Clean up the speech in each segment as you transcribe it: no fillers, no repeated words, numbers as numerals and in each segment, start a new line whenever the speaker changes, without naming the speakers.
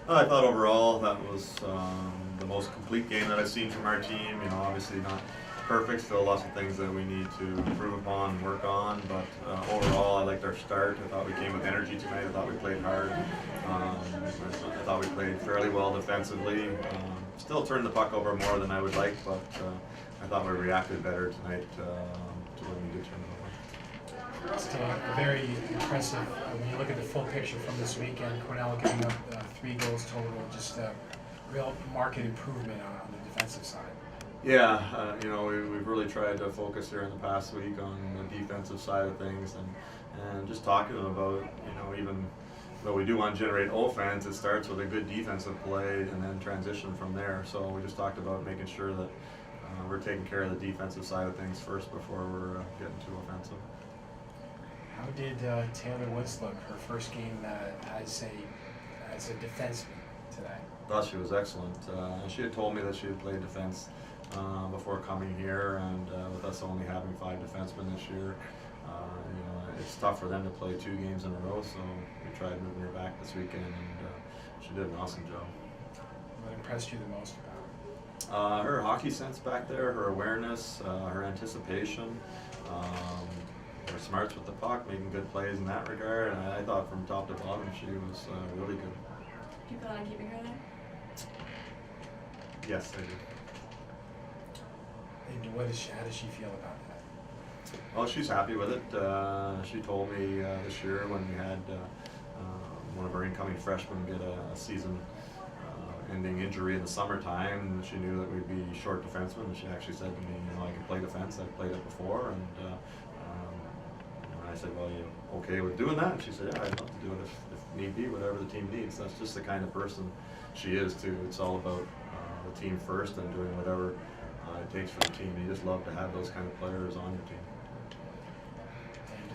I thought overall that was the most complete game that I've seen from our team. You know, obviously not perfect, still lots of things that we need to improve upon and work on, but overall I liked our start. I thought we came with energy tonight. I thought we played hard. I thought we played fairly well defensively. Still turned the puck over more than I would like, but I thought we reacted better tonight to when we did turn it over.
Still very impressive when you look at the full picture from this weekend. Cornell giving up 3 goals total, just a real market improvement on the defensive side.
Yeah, you know, we've really tried to focus here in the past week on the defensive side of things, and just talking to them about, you know, even though we do want to generate offense, it starts with a good defensive play and then transition from there. So we just talked about making sure that we're taking care of the defensive side of things first before we're getting too offensive.
How did Taylor Woods look her first game as a defenseman today?
I thought she was excellent. She had told me that she had played defense before coming here, and with us only having 5 defensemen this year, you know, it's tough for them to play 2 games in a row, so we tried moving her back this weekend, and she did an awesome job.
What impressed you the most about her?
Her hockey sense back there, her awareness, her anticipation, her smarts with the puck, making good plays in that regard, and I thought from top to bottom she was really good.
Do you plan on keeping her there?
Yes, I do.
And how does she feel about that?
Well, she's happy with it. She told me this year when we had one of our incoming freshmen get a season-ending injury in the summertime, she knew that we'd be short defensemen, and she actually said to me, you know, I can play defense, I've played it before, and I said, well, you okay with doing that? And she said, yeah, I'd love to do it if need be, whatever the team needs. That's just the kind of person she is, too. It's all about the team first and doing whatever it takes for the team. You just love to have those kind of players on your team.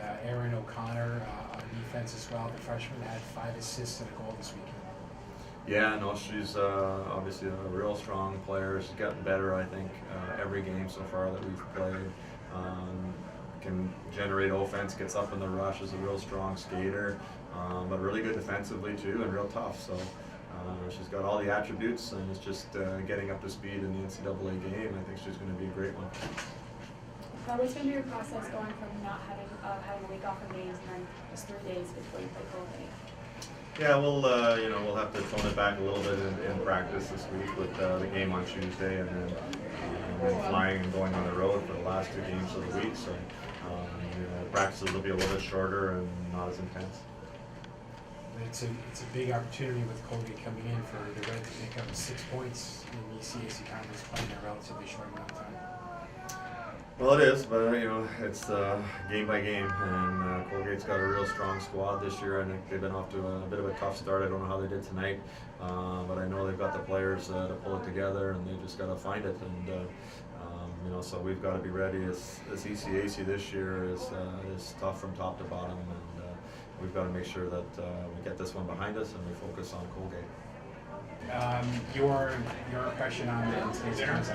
And Aaron O'Connor on defense as well, the freshman, had 5 assists and a goal this weekend.
Yeah, no, she's obviously a real strong player. She's gotten better, I think, every game so far that we've played. Can generate offense, gets up in the rush, is a real strong skater, but really good defensively too, and real tough. So she's got all the attributes, and it's just getting up to speed in the NCAA game. I think she's going to be a great one.
What's going to be your process going from not having a week off from games and then just 3 days before you play full day?
Yeah, we'll you know, we'll have to tone it back a little bit in practice this week with the game on Tuesday, and then flying and going on the road for the last 2 games of the week. So you know, practices will be a little bit shorter and not as intense.
It's a big opportunity with Colgate coming in for the Red to pick up 6 points in the ECAC conference playing in a relatively short amount of time.
Well, it is, but you know, it's game by game, and Colgate's got a real strong squad this year. I think they've been off to a bit of a tough start. I don't know how they did tonight, but I know they've got the players to pull it together, and they just got to find it. And you know, so we've got to be ready. This ECAC this year is tough from top to bottom, and we've got to make sure that we get this one behind us and we focus on Colgate.
Your impression on today's contest?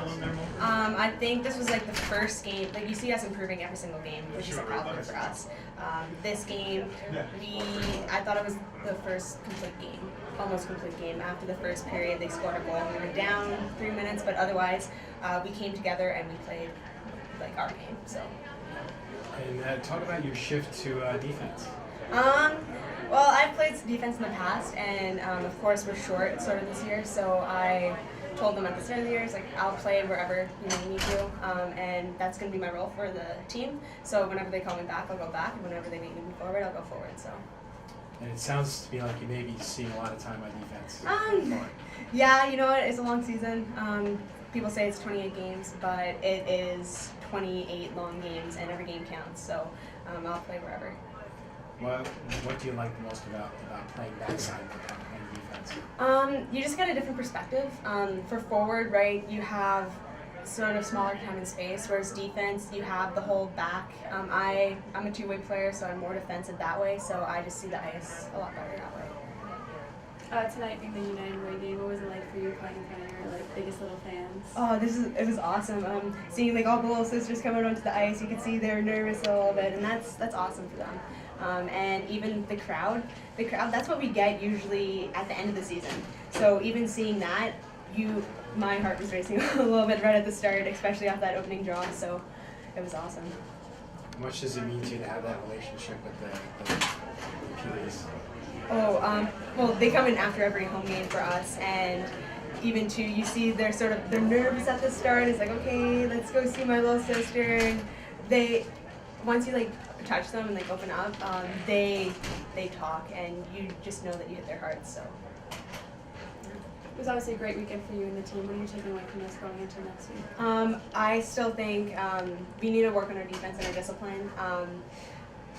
I think this was like the first game, like you see us improving every single game, which is a compliment for us. This game, I thought it was the first complete game, almost complete game. After the first period, they scored a goal. We were down 3 minutes, but otherwise, we came together and we played like our game. So.
And talk about your shift to defense.
Well, I've played defense in the past, and of course we're short sort of this year, so I told them at the start of the year, like, I'll play wherever you need me to, and that's going to be my role for the team. So whenever they call me back, I'll go back, and whenever they need me forward, I'll go forward. So.
And it sounds to me like you may be seeing a lot of time on defense.
Yeah, you know what? It's a long season. People say it's 28 games, but it is 28 long games, and every game counts. So I'll play wherever.
Well, what do you like the most about playing backside than playing defense?
You just get a different perspective. For forward, right, you have sort of smaller time and space, whereas defense, you have the whole back. I'm a two-way player, so I'm more defensive that way, so I just see the ice a lot better that way.
Tonight being the United Way game, what was it like for you playing in front of your biggest little fans?
Oh, it was awesome. Seeing all the little sisters coming onto the ice, you could see they're nervous a little bit, and that's awesome for them. And even the crowd, that's what we get usually at the end of the season. So even seeing that, my heart was racing a little bit right at the start, especially off that opening draw, so it was awesome.
How much does it mean to you to have that relationship with the Peewees?
Well, they come in after every home game for us, and even too, you see they're nervous at the start. It's like, okay, let's go see my little sister. And once you touch them and open up, they talk, and you just know that you hit their hearts. So.
It was obviously a great weekend for you and the team. What are you taking away from this going into next week?
I still think we need to work on our defense and our discipline.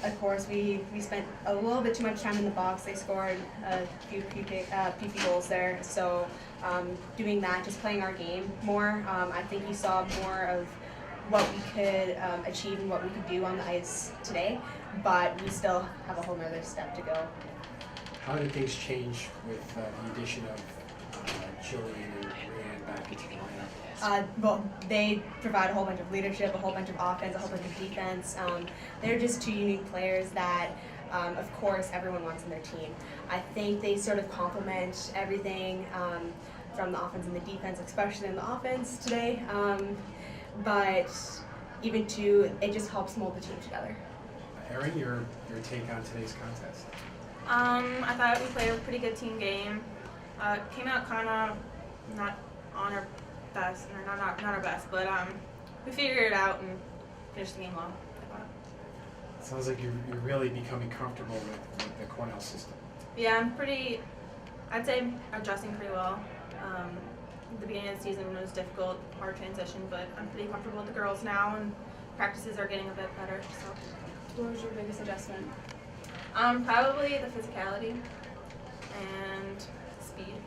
Of course, we spent a little bit too much time in the box. They scored a few PP goals there. So doing that, just playing our game more, I think you saw more of what we could achieve and what we could do on the ice today. But we still have a whole nother step to go.
How did things change with the addition of Jillian and Rhiannon back into the lineup?
Well, they provide a whole bunch of leadership, a whole bunch of offense, a whole bunch of defense. They're just two unique players that, of course, everyone wants in their team. I think they sort of complement everything from the offense and the defense, especially in the offense today. But even too, it just helps mold the team together.
Erin, your take on today's contest?
I thought we played a pretty good team game. Came out kind of not on our best, or not our best, but we figured it out and finished the game well. I thought.
Sounds like you're really becoming comfortable with the Cornell system.
Yeah, I'd say adjusting pretty well. The beginning of the season was difficult, hard transition, but I'm pretty comfortable with the girls now, and practices are getting a bit better. So.
What was your biggest adjustment?
Probably the physicality and speed,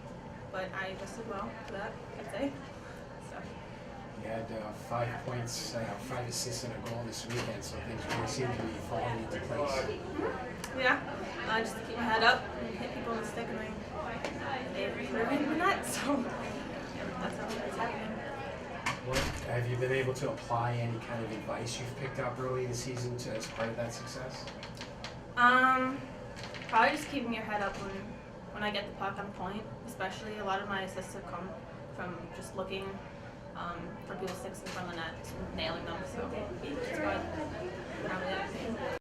but I adjusted well to that, I'd say. So.
You had 5 points, 5 assists and a goal this weekend, so things really seem to be falling into place.
Yeah, just to keep my head up and hit people in the stick, and they put it in the net, so that's how that's happening.
Have you been able to apply any kind of advice you've picked up early in the season as part of that success?
Probably just keeping your head up when I get the puck on point. Especially, a lot of my assists have come from just looking for people's sticks in front of the net and nailing them. So that's probably everything.